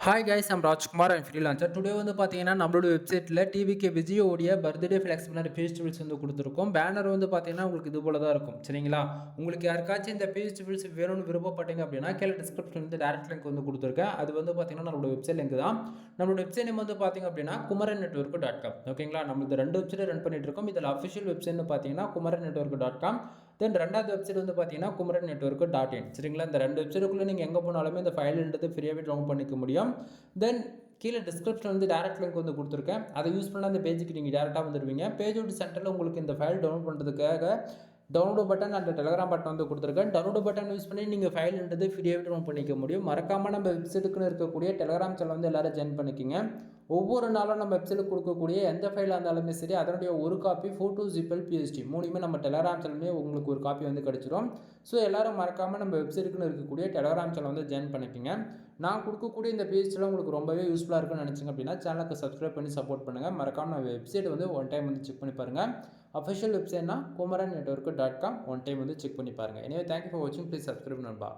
Hi guys I'm Rajkumar I'm freelancer. Today வந்து பார்த்தீங்கன்னா நம்மளோட வெப்சைட்டில் டிவிகே விஜயோடைய பர்த்டே ஃப்ளெக்சிபிளான ஃபெஸ்டிவல்ஸ் வந்து கொடுத்துருக்கோம். பேனர் வந்து பார்த்தீங்கன்னா உங்களுக்கு இது போல தான் இருக்கும். சரிங்களா? உங்களுக்கு யாருக்காச்சும் இந்த ஃபெஸ்டிவல்ஸ் வேணும்னு விருப்பப்பட்டீங்க அப்படின்னா கீழே டிஸ்கிரிப்ஷன் வந்து டேரக்ட் லிங்க் வந்து கொடுத்துருக்கேன். அது வந்து பார்த்தீங்கன்னா நம்மளோட வெப்சைட் லிங்க் தான். நம்மளோட வெப்சைட் நேம் வந்து பார்த்தீங்க அப்படின்னா kumaran.network.com. ஓகேங்களா? நம்ம இந்த ரெண்டு வெப்சைட் ரன் பண்ணிட்டு இருக்கோம். இதில் அஃபிஷியல் வெப்சைட்னு பார்த்தீங்கன்னா kumaran.network.com. தென் ரெண்டாவது வெப்சைட் வந்து பார்த்தீங்கன்னா kumaran.network.in. சரிங்களா? இந்த ரெண்டு வெப்சைட்டுக்குள்ளே நீங்கள் எங்கே போனாலுமே இந்த ஃபைல்ன்றது ஃப்ரீயாகவே டவுன்லோட் பண்ணிக்க முடியும். தென் கீழே டிஸ்கிரிப்ஷன் வந்து டேரக்ட் லிங்க் வந்து கொடுத்துருக்கேன். அதை யூஸ் பண்ணால் அந்த பேஜுக்கு நீங்கள் டேரெக்டாக வந்துடுவீங்க. பேஜோட சென்டரில் உங்களுக்கு இந்த ஃபைல் டவுன்லோட் பண்ணுறதுக்காக download button and Telegram button வந்து கொடுத்துருக்கேன். டவுன்லோட் பட்டன் யூஸ் பண்ணி நீங்கள் ஃபைல்ன்றது ஃப்ரீயாகவே டவுன்லோட் பண்ணிக்க முடியும். மறக்காமல் நம்ம வெப்சைட்டுக்குன்னு இருக்கக்கூடிய டெலகிராம் சேனல் வந்து எல்லோரும் ஜாயின் பண்ணிக்கிங்க. ஒவ்வொரு நாளும் நம்ம வெப்சைட்டுக்கு கொடுக்கக்கூடிய எந்த ஃபைலாக இருந்தாலுமே சரி, அதனுடைய ஒரு காப்பி ஃபோட்டோ ஜிப்எல் பிஎஸ்டி மூணுமே நம்ம டெலகிராம் சேனல்லே உங்களுக்கு ஒரு காப்பி வந்து கிடச்சிரும். ஸோ எல்லோரும் மறக்காமல் நம்ம வெப்சைட்டுக்குன்னு இருக்கக்கூடிய டெலகிராம் சேனல் வந்து ஜாயின் பண்ணிக்கிங்க. நான் கொடுக்கக்கூடிய இந்த பேஜில் உங்களுக்கு ரொம்பவே யூஸ்ஃபுல்லாக இருக்குன்னு நினச்சிங்க அப்படின்னா சேனலுக்கு சப்ஸ்கிரைப் பண்ணி சப்போர்ட் பண்ணுங்கள். மறக்காமல் நம்ம வெப்சைட் வந்து ஒன் டைம் வந்து செக் பண்ணி பாருங்கள். அஃபிஷியல் வெப்சைட்னா kumaran.network.com. ஒன் டைம் வந்து செக் பண்ணி பாருங்கள். எனவே தேங்க்யூ ஃபார் வாட்சிங். ப்ளீஸ் சப்ஸ்கிரைப் நண்பா.